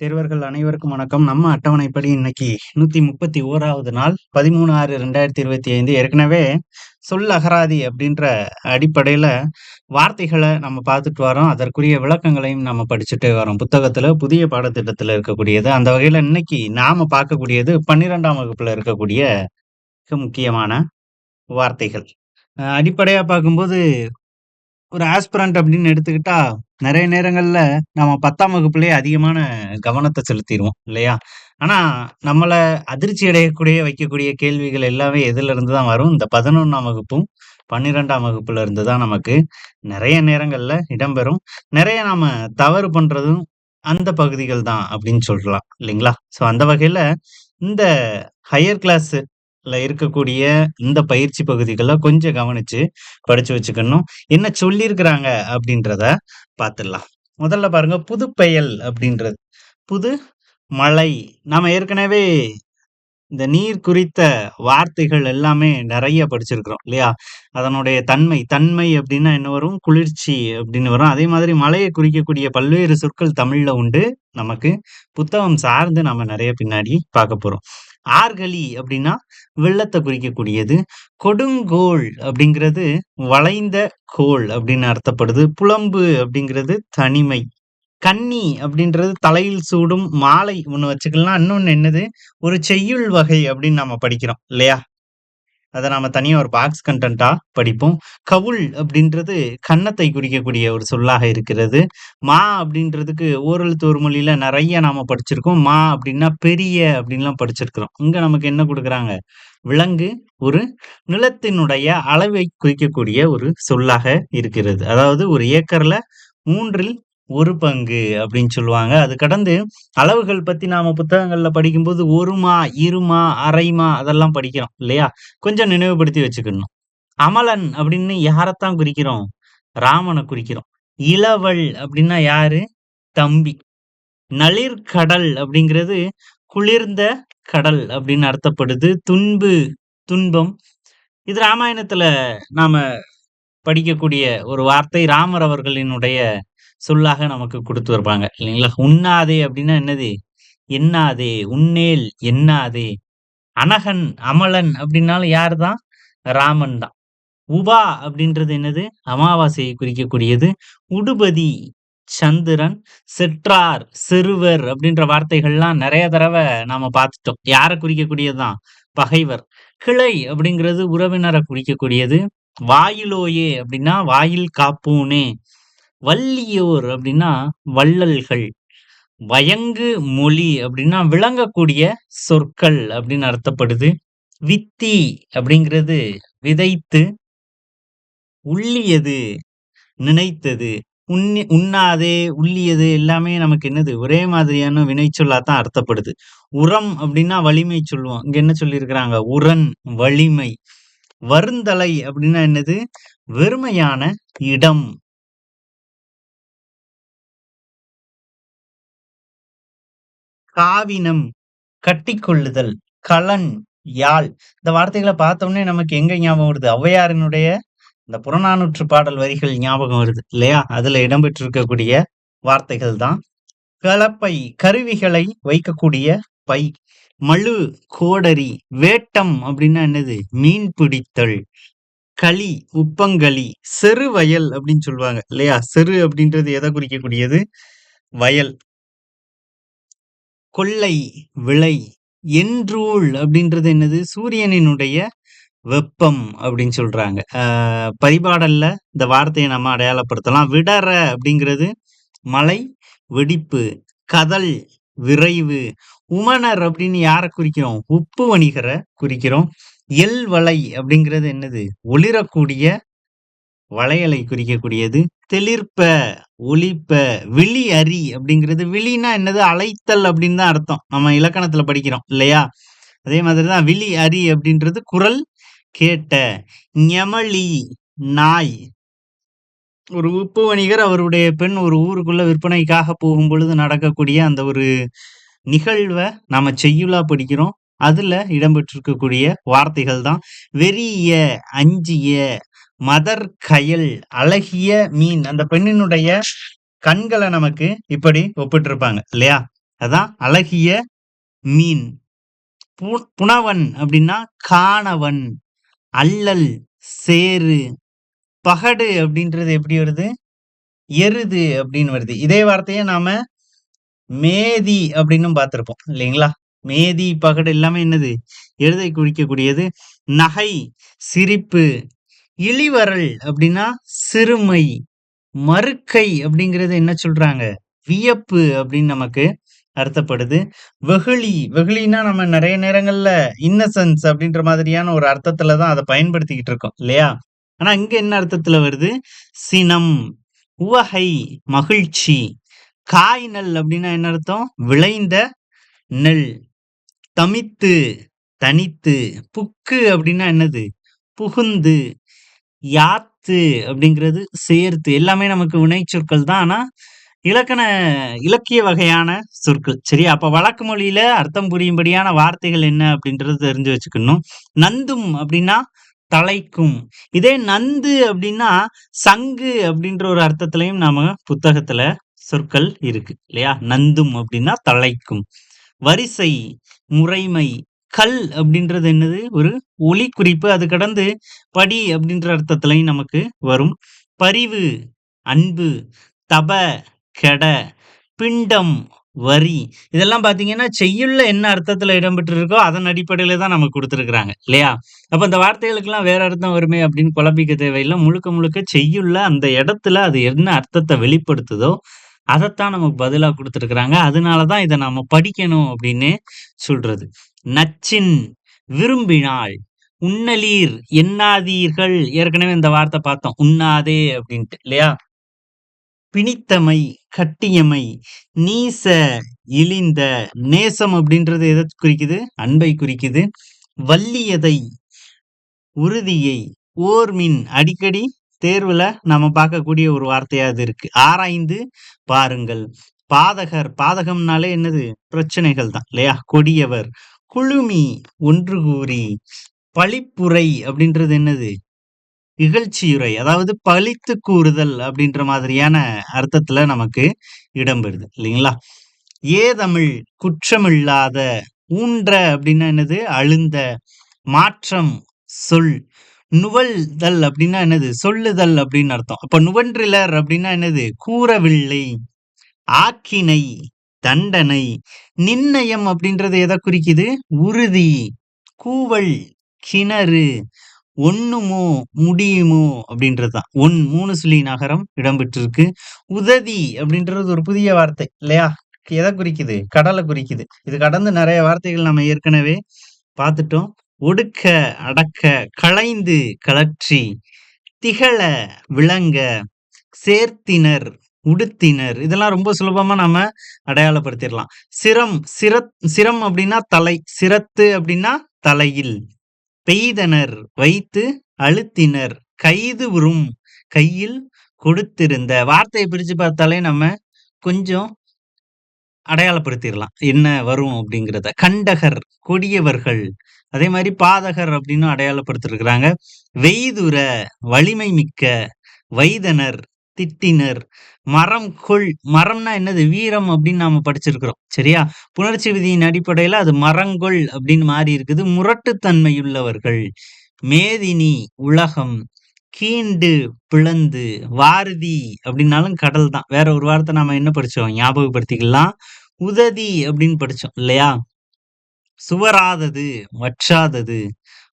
தேர்வர்கள் அனைவருக்கும் வணக்கம். நம்ம அட்டவணைப்படி இன்னைக்கு 131வது நாள் 13/6/2025. ஏற்கனவே சொல் அகராதி அப்படின்ற அடிப்படையில வார்த்தைகளை நம்ம பார்த்துட்டு வரோம். அதற்குரிய விளக்கங்களையும் நம்ம படிச்சுட்டே வரோம். புத்தகத்துல புதிய பாடத்திட்டத்துல இருக்கக்கூடியது. அந்த வகையில இன்னைக்கு நாம பார்க்கக்கூடியது 12ஆம் வகுப்புல இருக்கக்கூடிய மிக முக்கியமான வார்த்தைகள். அடிப்படையா பார்க்கும்போது ஒரு ஆஸ்பிரண்ட் அப்படின்னு எடுத்துக்கிட்டா, நெறைய நேரங்கள்ல நம்ம 10ஆம் வகுப்பிலேயே அதிகமான கவனத்த செலுத்திருவோம் இல்லையா? ஆனா, நம்மள அதிர்ச்சி அடையக்கூடிய வைக்கக்கூடிய கேள்விகள் எல்லாமே எதிலிருந்து தான் வரும்? இந்த 11ஆம் வகுப்பும், 12ஆம் வகுப்புல இருந்து தான் நமக்கு நெறைய நேரங்கள்ல இடம்பெறும். நெறைய நாம தவறு பண்றதும் அந்த பகுதிகள் தான் அப்படின்னு சொல்லலாம் இல்லைங்களா? ஸோ அந்த வகையில இந்த ஹையர் கிளாஸ்ல இருக்கக்கூடிய இந்த பயிற்சி பகுதிகள கொஞ்சம் கவனிச்சு படிச்சு வச்சுக்கணும். என்ன சொல்லியிருக்கிறாங்க அப்படின்றத பார்த்துடலாம். முதல்ல பாருங்க, புதுப்பெயல் அப்படின்றது. புது மழை. நாம ஏற்கனவே இந்த நீர் குறித்த வார்த்தைகள் எல்லாமே நெறைய படிச்சிருக்கிறோம் இல்லையா? அதனுடைய தன்மை அப்படின்னா என்ன வரும்? குளிர்ச்சி அப்படின்னு வரும். அதே மாதிரி மழைய குறிக்கக்கூடிய பல்வேறு சொற்கள் தமிழ்ல உண்டு. நமக்கு புத்தகம் சார்ந்து நம்ம நெறைய பின்னாடி பார்க்க போறோம். ஆர்கலி அப்படின்னா வெள்ளத்த குறிக்கக்கூடியது. கொடுங்கோல் அப்படிங்கிறது வளைந்த கோல் அப்படின்னு அர்த்தப்படுது. புலம்பு அப்படிங்கிறது தனிமை. கன்னி அப்படின்றது தலையில் சூடும் மாலை ஒண்ணு வச்சுக்கலாம். இன்னொன்னு என்னது? ஒரு செய்யுள் வகை அப்படின்னு நாம படிக்கிறோம் இல்லையா? அத நாம தனியா ஒரு பாக்ஸ் கன்டென்ட்டா படிப்போம். கவுள் அப்படின்றது கன்னத்தை குறிக்கக்கூடிய ஒரு சொல்லாக இருக்கிறது. மா அப்படின்றதுக்கு ஓரெழுத்து ஒரு மொழியில நெறைய நாம படிச்சிருக்கோம். மா அப்படின்னா பெரிய அப்படின்லாம் படிச்சிருக்கிறோம். இங்க நமக்கு என்ன குடுக்குறாங்க? விலங்கு ஒரு நிலத்தினுடைய அளவை குறிக்கக்கூடிய ஒரு சொல்லாக இருக்கிறது. அதாவது ஒரு ஏக்கர்ல 3ல் 1 பங்கு அப்படின்னு சொல்லுவாங்க. அது கடந்து அளவுகள் பத்தி நாம புத்தகங்கள்ல படிக்கும்போது 1 மா, 2 மா, 1/2 மா அதெல்லாம் படிக்கிறோம் இல்லையா? கொஞ்சம் நினைவுபடுத்தி வச்சுக்கணும். அமலன் அப்படின்னு யாரத்தான் குறிக்கிறோம்? ராமன குறிக்கிறோம். இளவல் அப்படின்னா யாரு? தம்பி. நளிர்கடல் அப்படிங்கிறது குளிர்ந்த கடல் அப்படின்னு அர்த்தப்படுது. துன்பம். இது ராமாயணத்துல நாம படிக்கக்கூடிய ஒரு வார்த்தை. ராமர் அவர்களினுடைய சொல்லாக நமக்கு குடுத்து இருப்பாங்க இல்லைங்களா? உண்ணாதே அப்படின்னா என்னது? எண்ணாதே, உன்னேல் எண்ணாதே. அனகன், அமலன் அப்படின்னாலும் யாருதான்? ராமன் தான். உபா அப்படின்றது என்னது? அமாவாசையை குறிக்கக்கூடியது. உடுபதி, சந்திரன். செற்றார், சிறுவர் அப்படின்ற வார்த்தைகள்லாம் நெறைய தடவ நாம பார்த்துட்டோம். யார குறிக்கக்கூடியதுதான்? பகைவர். கிளை அப்படிங்கிறது உறவினர குறிக்கக்கூடியது. வாயிலோயே அப்படின்னா வாயில் காப்போனே. வள்ளியோர் அப்படின்னா வள்ளல்கள். வயங்கு மொழி அப்படின்னா விளங்கக்கூடிய சொற்கள் அப்படின்னு அர்த்தப்படுது. வித்தி அப்படிங்கிறது விதைத்து. உள்ளியது நினைத்தது. உண்ணாதே, உள்ளியது எல்லாமே நமக்கு என்னது? ஒரே மாதிரியான வினைச்சொல்லாத்தான் அர்த்தப்படுது. உரம் அப்படின்னா வலிமை சொல்லுவோம். இங்க என்ன சொல்லியிருக்கிறாங்க? உரன், வலிமை. வருந்தலை அப்படின்னா என்னது? வெறுமையான இடம். காவினம், கட்டிக்கொள்ளுதல். களன், யாழ். இந்த வார்த்தைகள பார்த்தோனே நமக்கு எங்க ஞாபகம் வருது? ஔவையாரினுடைய இந்த புறநானூற்று பாடல் வரிகள் ஞாபகம் வருது இல்லையா? அதுல இடம்பெற்றிருக்கக்கூடிய வார்த்தைகள் தான். கலப்பை, கருவிகளை வைக்கக்கூடிய பை. மழு, கோடரி. வேட்டம் அப்படின்னா என்னது? மீன் பிடித்தல். களி, உப்பங்களி. செருவயல் அப்படின்னு சொல்லுவாங்க இல்லையா? செரு அப்படின்றது எதை குறிக்கக்கூடியது? வயல். கொள்ளை, விளை. என்றூழ் அப்படின்றது என்னது? சூரியனினுடைய வெப்பம் அப்படின்னு சொல்றாங்க. பரிபாடல்ல இந்த வார்த்தையை நம்ம அடையாளப்படுத்தலாம். விடற அப்படிங்கிறது மலை, வெடிப்பு. கதல், விரைவு. உமணர் அப்படின்னு யார குறிக்கிறோம்? உப்பு வணிகரை குறிக்கிறோம். எல்வளை அப்படிங்கிறது என்னது? ஒளிரக்கூடிய வளையலை குறிக்கக்கூடியது. தெளிர்ப்ப, ஒளிப்ப. விழி அறி அப்படிங்கிறது விழின்னா என்னது? அழைத்தல் அப்படின்னு தான் அர்த்தம். நம்ம இலக்கணத்துல படிக்கிறோம் இல்லையா? அதே மாதிரிதான் விழி அறி அப்படின்றது குரல் கேட்ட. ஞெமளி, நாய். ஒரு உப்பு வணிகர் அவருடைய பெண் ஒரு ஊருக்குள்ள விற்பனைக்காக போகும்பொழுது நடக்கக்கூடிய அந்த ஒரு நிகழ்வ நாம செய்யுளா படிக்கிறோம். அதுல இடம்பெற்றிருக்கக்கூடிய வார்த்தைகள் தான். வெறிய, அஞ்சிய. மதர் கயல், அழகிய மீன். அந்த பெண்ணினுடைய கண்கள நமக்கு இப்படி ஒப்பிட்டிருப்பாங்க இல்லையா? அதான் அழகிய மீன். புனவன் அப்படின்னா காணவன். அல்லல் சேறு. பகடு அப்படின்றது எப்படி வருது? எருது அப்படின்னு வருது. இதே வார்த்தையை நாம மேதி அப்படின்னும் பார்த்திருப்போம் இல்லைங்களா? மேதி, பகடு எல்லாமே என்னது? எருதை குறிக்கக்கூடியது. நகை சிரிப்பு. இளிவரல் அப்படின்னா சிறுமை. மறுக்கை அப்படிங்கிறது என்ன சொல்றாங்க? வியப்பு அப்படின்னு நமக்கு அர்த்தப்படுது. வெகுளி. வெகுளின்னா நம்ம நிறைய நேரங்கள்ல இன்னசென்ஸ் அப்படின்ற மாதிரியான ஒரு அர்த்தத்துல தான் அதை பயன்படுத்திக்கிட்டு இருக்கோம் இல்லையா? ஆனா இங்க என்ன அர்த்தத்துல வருது? சினம். உவகை மகிழ்ச்சி. காய்நெல் அப்படின்னா என்ன அர்த்தம்? விளைந்த நெல். தமித்து தனித்து. புக்கு அப்படின்னா என்னது? புகுந்து. யாத்து அப்படிங்கிறது சேர்த்து. எல்லாமே நமக்கு வினை சொற்கள் தான். ஆனா இலக்கிய வகையான சொற்கள். சரியா? அப்ப வழக்கு மொழியில அர்த்தம் புரியும்படியான வார்த்தைகள் என்ன அப்படின்றது தெரிஞ்சு வச்சுக்கணும். நந்தும் அப்படின்னா தலைக்கும். இதே நந்து அப்படின்னா சங்கு அப்படின்ற ஒரு அர்த்தத்திலையும் நாம புத்தகத்துல சொற்கள் இருக்கு இல்லையா? நந்தும் அப்படின்னா தலைக்கும். வரிசை முறைமை. கல் அப்படின்றது என்னது? ஒரு ஒலி குறிப்பு. அது கடந்து படி அப்படின்ற அர்த்தத்திலையும் நமக்கு வரும். பரிவு அன்பு. தப கெட. பிண்டம் வரி. இதெல்லாம் பாத்தீங்கன்னா செய்யுள்ல என்ன அர்த்தத்துல இடம்பெற்றிருக்கோ அதன் அடிப்படையில தான் நமக்கு கொடுத்திருக்கிறாங்க இல்லையா? அப்ப இந்த வார்த்தைகளுக்கெல்லாம் வேற அர்த்தம் வருமே அப்படின்னு குழப்பிக்க தேவையில்லை. முழுக்க முழுக்க செய்யுள்ல அந்த இடத்துல அது என்ன அர்த்தத்தை வெளிப்படுத்துதோ அதைத்தான் நமக்கு பதிலா கொடுத்திருக்கிறாங்க. அதனாலதான் இதை நாம படிக்கணும் அப்படின்னு சொல்றது. நச்சின் விரும்பினாள். உண்ணலீர் எண்ணாதீர்கள். ஏற்கனவே இந்த வார்த்தை பார்த்தோம். உண்ணாதே அப்படின்ட்டு இல்லையா? பிணித்தமை கட்டியமை. நீச இழிந்த. நேசம் அப்படின்றது எதை குறிக்குது? அன்பை குறிக்குது. வல்லியதை உறுதியை. ஓர்மின் அடிக்கடி தேர்வுல நாம பார்க்கக்கூடிய ஒரு வார்த்தையா அது இருக்கு. ஆராய்ந்து பாருங்கள். பாதகர். பாதகம்னாலே என்னது? பிரச்சனைகள் தான் இல்லையா? கொடியவர். குழுமி ஒன்று கூறி. பழிப்புரை அப்படின்றது என்னது? இகழ்ச்சியுரை. அதாவது பழித்து கூறுதல் அப்படின்ற மாதிரியான அர்த்தத்துல நமக்கு இடம்பெறுது இல்லைங்களா? ஏதமிழ் குற்றமில்லாத. ஊன்ற அப்படின்னா என்னது? அழுந்த. மாற்றம் சொல். நுவல்தல் அப்படின்னா என்னது? சொல்லுதல் அப்படின்னு அர்த்தம். அப்ப நுவன்றிலர் அப்படின்னா என்னது? கூறவில்லை. ஆக்கினை தண்டனை. நிர்ணயம் அப்படின்றது எதை குறிக்குது? உறுதி. கூவல் கிணறு. ஒண்ணுமோ முடியுமோ அப்படின்றதுதான். 3 சொல்லி நகரம் இடம்பெற்றிருக்கு. உததி அப்படின்றது ஒரு புதிய வார்த்தை இல்லையா? எதை குறிக்குது? கடலை குறிக்குது. இது கடந்து நிறைய வார்த்தைகள் நம்ம ஏற்கனவே பார்த்துட்டோம். ஒடுக்க அடக்க. களைந்து கலற்றி. திகழ விளங்க. சேர்த்தினர் உடுத்தினர். இதெல்லாம் ரொம்ப சுலபமா நாம அடையாளப்படுத்திடலாம். சிரம் அப்படின்னா தலை. சிரத்து அப்படின்னா தலையில். பெய்தனர் வைத்து அழுத்தினர். கைது உறும் கையில் கொடுத்திருந்த. வார்த்தையை பிரிச்சு பார்த்தாலே நம்ம கொஞ்சம் அடையாளப்படுத்திடலாம் என்ன வரும் அப்படிங்கிறத. கண்டகர் கொடியவர்கள். அதே மாதிரி பாதகர் அப்படின்னு அடையாளப்படுத்திருக்கிறாங்க. வெய்துர வலிமை மிக்க. வைதனர் திட்டினர். மரம் கொள். மரம்னா என்னது? வீரம் அப்படின்னு நாம படிச்சிருக்கிறோம் சரியா? புணர்ச்சி விதியின் அடிப்படையில அது மரங்கொள் அப்படின்னு மாறி இருக்குது. முரட்டுத்தன்மையுள்ளவர்கள். மேதினி உலகம். கீண்டு பிளந்து. வாரதி அப்படின்னாலும் கடல் தான். வேற ஒரு வார்த்தை நாம என்ன படிச்சோம்? ஞாபகப்படுத்திக்கலாம். உததி அப்படின்னு படிச்சோம் இல்லையா? சுவராதது வற்றாதது.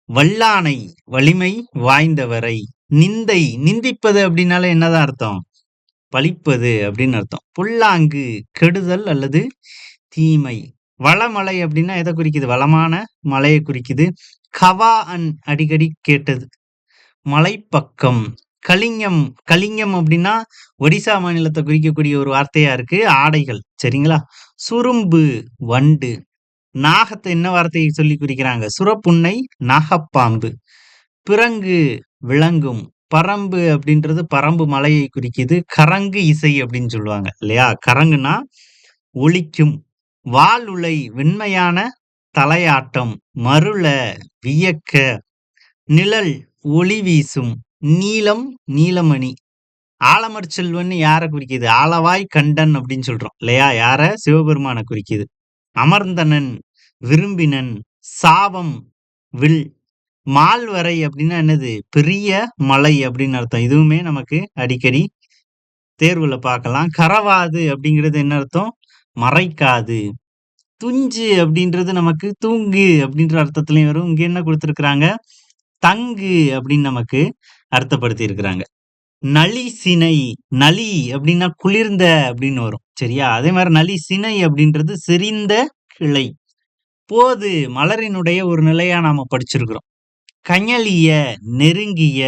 வல்லானை வலிமை வாய்ந்தவரை. நிந்தை நிந்திப்பது அப்படின்னால என்னதான் அர்த்தம்? பழிப்பது அப்படின்னு அர்த்தம். புல்லாங்கு கெடுதல் அல்லது தீமை. வளமலை அப்படின்னா எதை குறிக்குது? வளமான மலையை குறிக்குது. கவா அன் அடிக்கடி கேட்டது. மலைப்பக்கம். கலிங்கம். கலிங்கம் அப்படின்னா ஒடிசா மாநிலத்தை குறிக்கக்கூடிய ஒரு வார்த்தையா இருக்கு. ஆடைகள் சரிங்களா? சுரும்பு வண்டு. நாகத்தை என்ன வார்த்தையை சொல்லி குறிக்கிறாங்க? சுரப்புன்னை நாகப்பாம்பு. பிறங்கு விளங்கும். பரம்பு அப்படின்றது பரம்பு மலையை குறிக்குது. கரங்கு இசை அப்படின்னு சொல்லுவாங்க இல்லையா? கரங்குனா ஒலிக்கும். வாளுலை வெண்மையான தலையாட்டம். மருள வியக்க. நிழல் ஒளி வீசும். நீலம் நீலமணி. ஆலமர் செல்வன்னு யார குறிக்குது? ஆலவாய் கண்டன் அப்படின்னு சொல்றோம் இல்லையா? யார? சிவபெருமான குறிக்குது. அமர்ந்தனன், விரும்பினன், சாபம், வில், மால்வரை அப்படின்னா என்னது? பெரிய மலை அப்படின்னு அர்த்தம். இதுவுமே நமக்கு அடிக்கடி தேர்வுல பார்க்கலாம். கரவாது அப்படிங்கிறது என்ன அர்த்தம்? மறைக்காது. துஞ்சு அப்படின்றது நமக்கு தூங்கு அப்படின்ற அர்த்தத்திலயும் வரும். இங்க என்ன குடுத்திருக்கிறாங்க? தங்கு அப்படின்னு நமக்கு அர்த்தப்படுத்தி இருக்கிறாங்க. நளி சினை, நளி அப்படின்னா குளிர்ந்த அப்படின்னு வரும். சரியா? அதே மாரி நளி சினை அப்படின்றது செறிந்த கிளை. போது மலரினுடைய ஒரு நிலையா நாம படிச்சிருக்கிறோம். கஞலிய, நெருங்கிய,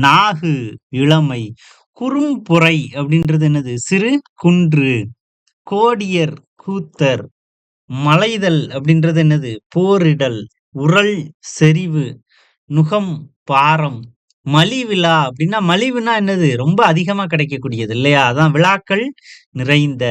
நாகு, இளமை, குறும்புரை அப்படின்றது என்னது? சிறு குன்று, கோடியர், கூத்தர், மலைதல் அப்படின்றது என்னது? போரிடல், உறல், செறிவு, நுகம், பாரம், மலிவிழா அப்படின்னா மலிவுனா என்னது? ரொம்ப அதிகமா கிடைக்கக்கூடியது இல்லையா? அதான் விழாக்கள் நிறைந்த.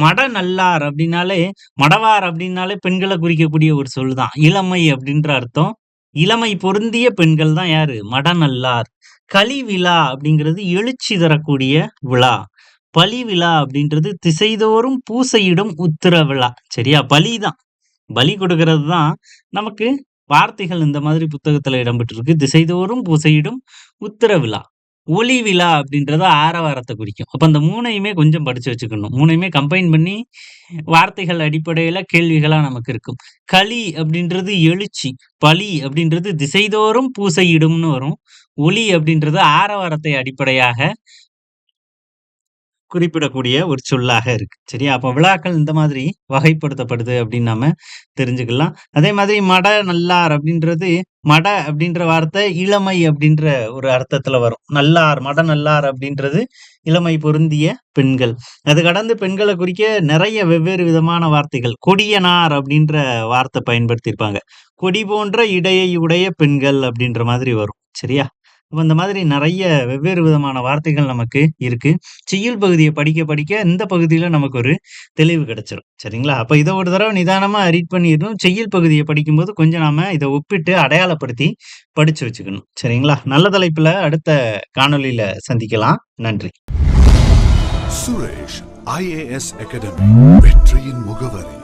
மடநல்லார் அப்படின்னாலே மடவார் அப்படின்னாலே பெண்களை குறிக்கக்கூடிய ஒரு சொல் தான். இளமை அப்படின்ற அர்த்தம். இளமை பொருந்திய பெண்கள் தான் யாரு? மடநல்லார். கலிவிழா அப்படிங்கிறது எழுச்சி தரக்கூடிய விழா. பலி விழா அப்படின்றது திசைதோறும் பூசையிடும் உத்திர விழா. சரியா? பலிதான். பலி கொடுக்கிறது தான் நமக்கு வார்த்தைகள் இந்த மாதிரி புத்தகத்துல இடம்பெற்றிருக்கு. திசைதோறும் பூசையிடும் உத்திர விழா. ஒளி விழா அப்படின்றது ஆரவாரத்தை குறிக்கும். அப்ப அந்த 3யுமே கொஞ்சம் படிச்சு வச்சுக்கணும். 3யுமே கம்பைன் பண்ணி வார்த்தைகள் அடிப்படையில கேள்விகளா நமக்கு இருக்கும். களி அப்படின்றது எழுச்சி. பலி அப்படின்றது திசைதோறும் பூசையிடும்னு வரும். ஒளி அப்படின்றது ஆரவாரத்தை அடிப்படையாக குறிப்பிடக்கூடிய ஒரு சொல்லாக இருக்கு. சரியா? அப்ப விழாக்கள் இந்த மாதிரி வகைப்படுத்தப்படுது அப்படின்னு நாம தெரிஞ்சுக்கலாம். அதே மாதிரி மட நல்லார் அப்படின்றது மட அப்படின்ற வார்த்தை இளமை அப்படின்ற ஒரு அர்த்தத்துல வரும். நல்லார், மட நல்லார் அப்படின்றது இளமை பொருந்திய பெண்கள். அது கடந்து பெண்களை குறிக்க நிறைய வெவ்வேறு விதமான வார்த்தைகள். கொடியனார் அப்படின்ற வார்த்தை பயன்படுத்தியிருப்பாங்க. கொடி போன்ற இடையை உடைய பெண்கள் அப்படின்ற மாதிரி வரும். சரியா? அப்ப இந்த மாதிரி நிறைய வெவ்வேறு விதமான வார்த்தைகள் நமக்கு இருக்கு. செய்யுள் பகுதிய படிக்க, படிக்க இந்த பகுதியில நமக்கு ஒரு தெளிவு கிடைச்சிரும். சரிங்களா? அப்ப இத ஒரு தடவ நிதானமா ரீட் பண்ணிறணும். செய்யுள் பகுதிய படிக்கும்போது கொஞ்சம் நாம இத ஒப்பிட்டு அடையாளப்படுத்தி படிச்சு வச்சுக்கணும். சரிங்களா? நல்ல தலைப்புல அடுத்த காணொளியில சந்திக்கலாம். நன்றி. சுரேஷ் IAS அகாடமி வெற்றியின் முகவரி.